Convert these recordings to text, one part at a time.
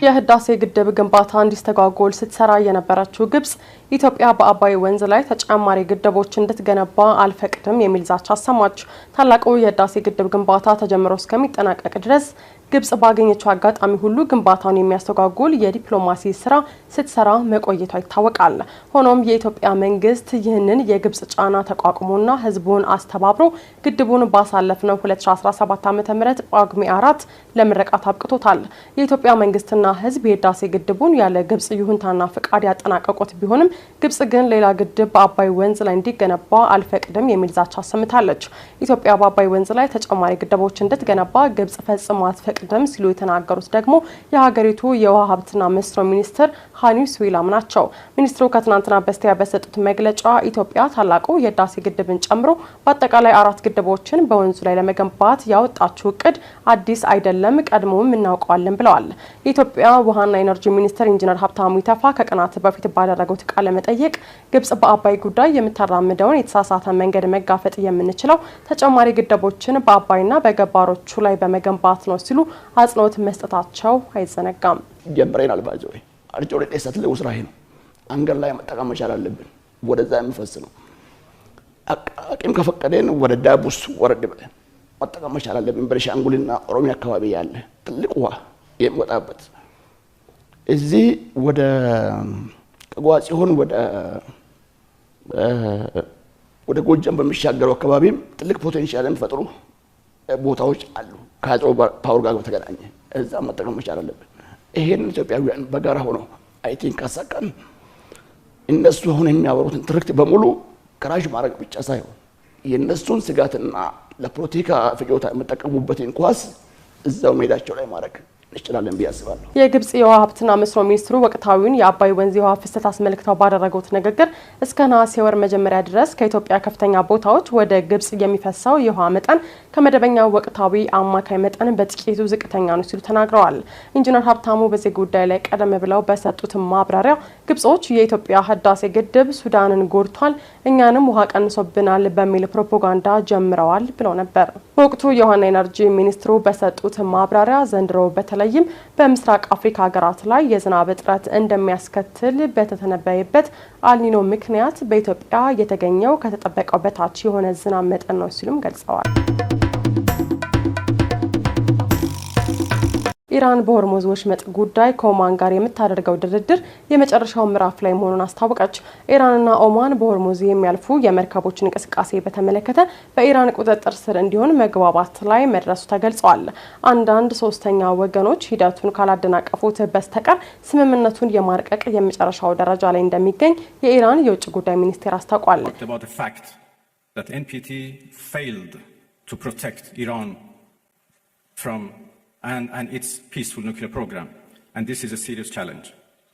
የህዳሴ ግድብ ግንባታ እንዲስተጓጎል ስትሰራ የነበረችው ግብጽ ኢትዮጵያ በአባይ ወንዝ ላይ ተጨማሪ ግድቦች እንድትገነባ አልፈቅድም የሚል ዛቻ አሰማች። ታላቁ የህዳሴ ግድብ ግንባታ ተጀምሮ እስከሚጠናቀቅ ድረስ ግብጽ ባገኘችው አጋጣሚ ሁሉ ግንባታውን የሚያስተጓጉል የዲፕሎማሲ ስራ ስትሰራ መቆየቷ ይታወቃል። ሆኖም የኢትዮጵያ መንግስት ይህንን የግብጽ ጫና ተቋቁሞና ህዝቡን አስተባብሮ ግድቡን ባሳለፍነው 2017 ዓ.ም ጳጉሜ 4 ለምረቃት አብቅቶታል። የኢትዮጵያ መንግስትና ህዝብ የህዳሴ ግድቡን ያለ ግብጽ ይሁንታና ፍቃድ ያጠናቀቁት ቢሆንም ግብጽ ግን ሌላ ግድብ በአባይ ወንዝ ላይ እንዲገነባ አልፈቅድም የሚል ዛቻ አሰምታለች። ኢትዮጵያ በአባይ ወንዝ ላይ ተጨማሪ ግድቦች እንድትገነባ ግብጽ ፈጽሞ አትፈቅድም ሲሉ የተናገሩት ደግሞ የሀገሪቱ የውሃ ሀብትና መስኖ ሚኒስትር ሀኒስ ዊላም ናቸው። ሚኒስትሩ ከትናንትና በስቲያ በሰጡት መግለጫ ኢትዮጵያ ታላቁ የህዳሴ ግድብን ጨምሮ በአጠቃላይ 4 ግድቦችን በወንዙ ላይ ለመገንባት ያወጣችው እቅድ አዲስ አይደለም፣ ቀድሞም እናውቀዋለን ብለዋል። የኢትዮጵያ ውሃና ኢነርጂ ሚኒስትር ኢንጂነር ሀብታሙ ኢተፋ ከቀናት በፊት ባደረጉት ቃለ መጠይቅ ግብጽ በአባይ ጉዳይ የምታራምደውን የተሳሳተ መንገድ መጋፈጥ የምንችለው ተጨማሪ ግድቦችን በአባይና በገባሮቹ ላይ በመገንባት ነው ሲሉ አጽንኦት መስጠታቸው አይዘነጋም። ጀምረን አልባጆ አርጆ ለሰት ለውስራይ ነው አንገር ላይ መጠቀም መቻል አለብን። ወደዛ የሚፈስ ነው አቅም ከፈቀደን ወደ ዳቡስ ወረድ ብለን መጠቀም መቻል አለብን። በቤኒሻንጉልና ኦሮሚያ አካባቢ ያለ ትልቅ ውሃ የሚወጣበት እዚህ ወደ ከጓጽዮን ወደ ጎጃም በሚሻገረው አካባቢም ትልቅ ፖቴንሻል የሚፈጥሩ ቦታዎች አሉ። ከአጽሮ ፓወር ጋር በተገናኘ እዛ መጠቀም መቻል አለብን። ይሄን ኢትዮጵያውያን በጋራ ሆነው አይ ቲንክ ካሳካን እነሱ አሁን የሚያወሩትን ትርክት በሙሉ ክራሽ ማድረግ ብቻ ሳይሆን የነሱን ስጋትና ለፖለቲካ ፍጆታ የምጠቀሙበትን ኳስ እዛው ሜዳቸው ላይ ማድረግ እንችላለን ብዬ አስባለሁ። የግብጽ የውሃ ሀብትና መስኖ ሚኒስትሩ ወቅታዊውን የአባይ ወንዝ የውሃ ፍሰት አስመልክተው ባደረጉት ንግግር እስከ ነሐሴ ወር መጀመሪያ ድረስ ከኢትዮጵያ ከፍተኛ ቦታዎች ወደ ግብጽ የሚፈሳው የውሃ መጠን ከመደበኛው ወቅታዊ አማካይ መጠን በጥቂቱ ዝቅተኛ ነው ሲሉ ተናግረዋል። ኢንጂነር ሀብታሙ በዚህ ጉዳይ ላይ ቀደም ብለው በሰጡት ማብራሪያ ግብጾች የኢትዮጵያ ህዳሴ ግድብ ሱዳንን ጎድቷል፣ እኛንም ውሃ ቀንሶብናል በሚል ፕሮፓጋንዳ ጀምረዋል ብለው ነበር። በወቅቱ የውሃና ኢነርጂ ሚኒስትሩ በሰጡት ማብራሪያ ዘንድሮ በተለይም በምስራቅ አፍሪካ ሀገራት ላይ የዝናብ እጥረት እንደሚያስከትል በተተነበየበት አልኒኖ ምክንያት በኢትዮጵያ የተገኘው ከተጠበቀው በታች የሆነ ዝናብ መጠን ነው ሲሉም ገልጸዋል። ኢራን በሆርሙዝ ወሽመጥ ጉዳይ ከኦማን ጋር የምታደርገው ድርድር የመጨረሻው ምዕራፍ ላይ መሆኑን አስታወቀች። ኢራንና ኦማን በሆርሙዝ የሚያልፉ የመርከቦችን እንቅስቃሴ በተመለከተ በኢራን ቁጥጥር ስር እንዲሆን መግባባት ላይ መድረሱ ተገልጿል። አንዳንድ ሶስተኛ ወገኖች ሂደቱን ካላደናቀፉት በስተቀር ስምምነቱን የማርቀቅ የመጨረሻው ደረጃ ላይ እንደሚገኝ የኢራን የውጭ ጉዳይ ሚኒስቴር አስታውቋል። and its peaceful nuclear program, and this is a serious challenge.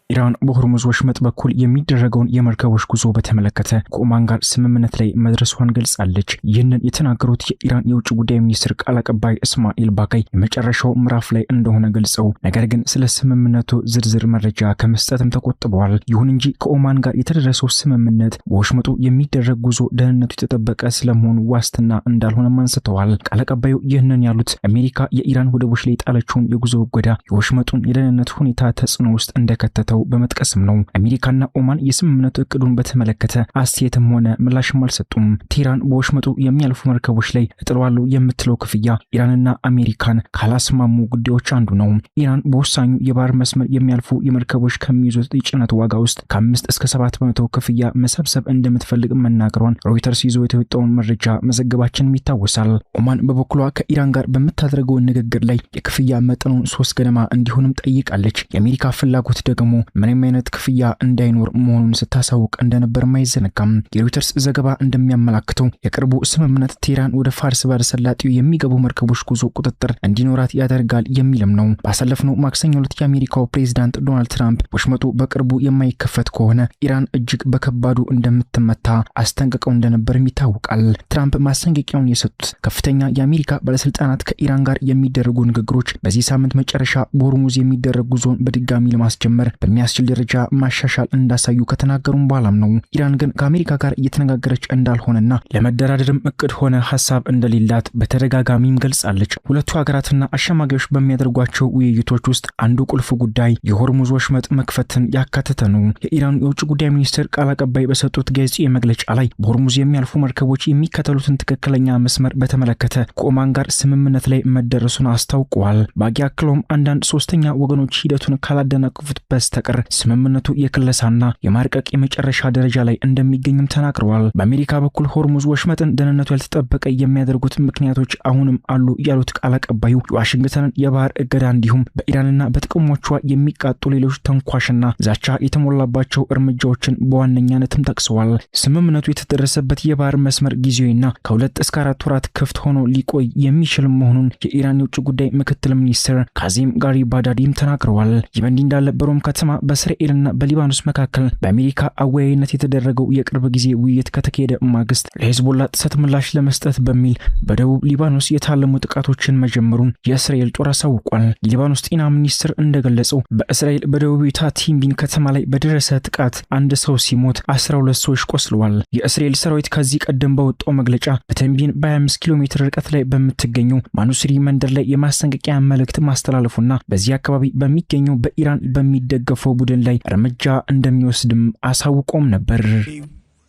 ኢራን በሆርሙዝ ወሽመጥ በኩል የሚደረገውን የመርከቦች ጉዞ በተመለከተ ከኦማን ጋር ስምምነት ላይ መድረሷን ገልጻለች። ይህንን የተናገሩት የኢራን የውጭ ጉዳይ ሚኒስትር ቃል አቀባይ እስማኤል ባካይ የመጨረሻው ምዕራፍ ላይ እንደሆነ ገልጸው ነገር ግን ስለ ስምምነቱ ዝርዝር መረጃ ከመስጠትም ተቆጥበዋል። ይሁን እንጂ ከኦማን ጋር የተደረሰው ስምምነት በወሽመጡ የሚደረግ ጉዞ ደህንነቱ የተጠበቀ ስለመሆኑ ዋስትና እንዳልሆነም አንስተዋል። ቃል አቀባዩ ይህንን ያሉት አሜሪካ የኢራን ወደቦች ላይ ጣለችውን የጉዞ እገዳ የወሽመጡን የደህንነት ሁኔታ ተጽዕኖ ውስጥ እንደከተተው በመጥቀስም ነው። አሜሪካና ኦማን የስምምነቱ እቅዱን በተመለከተ አስተያየትም ሆነ ምላሽም አልሰጡም። ቴህራን በወሽመጡ የሚያልፉ መርከቦች ላይ እጥለዋለሁ የምትለው ክፍያ ኢራንና አሜሪካን ካላስማሙ ጉዳዮች አንዱ ነው። ኢራን በወሳኙ የባህር መስመር የሚያልፉ የመርከቦች ከሚይዙት የጭነት ዋጋ ውስጥ ከ5 እስከ 7% ክፍያ መሰብሰብ እንደምትፈልግ መናገሯን ሮይተርስ ይዞ የተወጣውን መረጃ መዘገባችንም ይታወሳል። ኦማን በበኩሏ ከኢራን ጋር በምታደርገው ንግግር ላይ የክፍያ መጠኑን 3 ገደማ እንዲሆንም ጠይቃለች። የአሜሪካ ፍላጎት ደግሞ ምንም አይነት ክፍያ እንዳይኖር መሆኑን ስታሳውቅ እንደነበር ማይዘነጋም። የሮይተርስ ዘገባ እንደሚያመላክተው የቅርቡ ስምምነት ቴህራን ወደ ፋርስ ባህረ ሰላጤው የሚገቡ መርከቦች ጉዞ ቁጥጥር እንዲኖራት ያደርጋል የሚልም ነው። ባሳለፍነው ማክሰኞ ዕለት የአሜሪካው ፕሬዝዳንት ዶናልድ ትራምፕ ወሽመጡ በቅርቡ የማይከፈት ከሆነ ኢራን እጅግ በከባዱ እንደምትመታ አስጠንቅቀው እንደነበርም ይታወቃል። ትራምፕ ማስጠንቀቂያውን የሰጡት ከፍተኛ የአሜሪካ ባለስልጣናት ከኢራን ጋር የሚደረጉ ንግግሮች በዚህ ሳምንት መጨረሻ በሆርሙዝ የሚደረግ ጉዞን በድጋሚ ለማስጀመር በሚያስችል ደረጃ ማሻሻል እንዳሳዩ ከተናገሩም በኋላም ነው ኢራን ግን ከአሜሪካ ጋር እየተነጋገረች እንዳልሆነና ለመደራደርም እቅድ ሆነ ሐሳብ እንደሌላት በተደጋጋሚም ገልጻለች። ሁለቱ ሀገራትና አሸማጋዮች በሚያደርጓቸው ውይይቶች ውስጥ አንዱ ቁልፍ ጉዳይ የሆርሙዝ ወሽመጥ መክፈትን ያካተተ ነው። የኢራን የውጭ ጉዳይ ሚኒስትር ቃል አቀባይ በሰጡት ጋዜጣዊ መግለጫ ላይ በሆርሙዝ የሚያልፉ መርከቦች የሚከተሉትን ትክክለኛ መስመር በተመለከተ ከኦማን ጋር ስምምነት ላይ መደረሱን አስታውቀዋል። ባጊ አክለውም አንዳንድ ሶስተኛ ወገኖች ሂደቱን ካላደናቀፉት በስተቀር ስምምነቱ የክለሳና የማርቀቅ የመጨረሻ ደረጃ ላይ እንደሚገኝም ተናግረዋል። በአሜሪካ በኩል ሆርሙዝ ወሽመጥን ደህንነቱ ያልተጠበቀ የሚያደርጉት ምክንያቶች አሁንም አሉ ያሉት ቃል አቀባዩ የዋሽንግተንን የባህር እገዳ እንዲሁም በኢራንና በጥቅሞቿ የሚቃጡ ሌሎች ተንኳሽና ዛቻ የተሞላባቸው እርምጃዎችን በዋነኛነትም ጠቅሰዋል። ስምምነቱ የተደረሰበት የባህር መስመር ጊዜያዊና ከ2 እስከ 4 ወራት ክፍት ሆኖ ሊቆይ የሚችል መሆኑን የኢራን የውጭ ጉዳይ ምክትል ሚኒስትር ካዚም ጋሪባዳዲም ተናግረዋል። ይህ በእንዲህ እንዳለ በሮም ከተማ በእስራኤልና በሊባኖስ መካከል በአሜሪካ አወያይነት የተደረገው የቅርብ ጊዜ ውይይት ከተካሄደ ማግስት ለሄዝቦላ ጥሰት ምላሽ ለመስጠት በሚል በደቡብ ሊባኖስ የታለሙ ጥቃቶችን መጀመሩን የእስራኤል ጦር አሳውቋል። የሊባኖስ ጤና ሚኒስትር እንደገለጸው በእስራኤል በደቡቢቷ ቲምቢን ከተማ ላይ በደረሰ ጥቃት አንድ ሰው ሲሞት 12 ሰዎች ቆስለዋል። የእስራኤል ሰራዊት ከዚህ ቀደም በወጣው መግለጫ በቲምቢን በ25 ኪሎ ሜትር ርቀት ላይ በምትገኘው ማኑስሪ መንደር ላይ የማስጠንቀቂያ መልእክት ማስተላለፉና በዚህ አካባቢ በሚገኘው በኢራን በሚደገፈው ቡድን ላይ እርምጃ እንደሚወስድም አሳውቆም ነበር።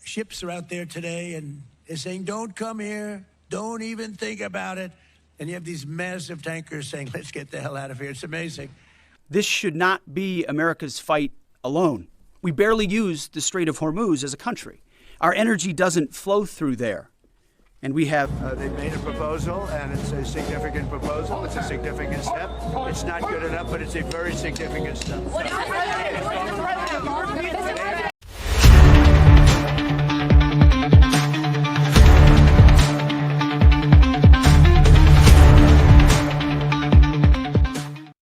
Ships are out there today and they're saying don't come here, don't even think about it. And you have these massive tankers saying let's get the hell out of here. It's amazing. This should not be America's fight alone. We barely use the Strait of Hormuz as a country. Our energy doesn't flow through there. And we have... They've made a proposal, and it's a significant proposal. It's a significant step. It's not good enough, but it's a very significant step.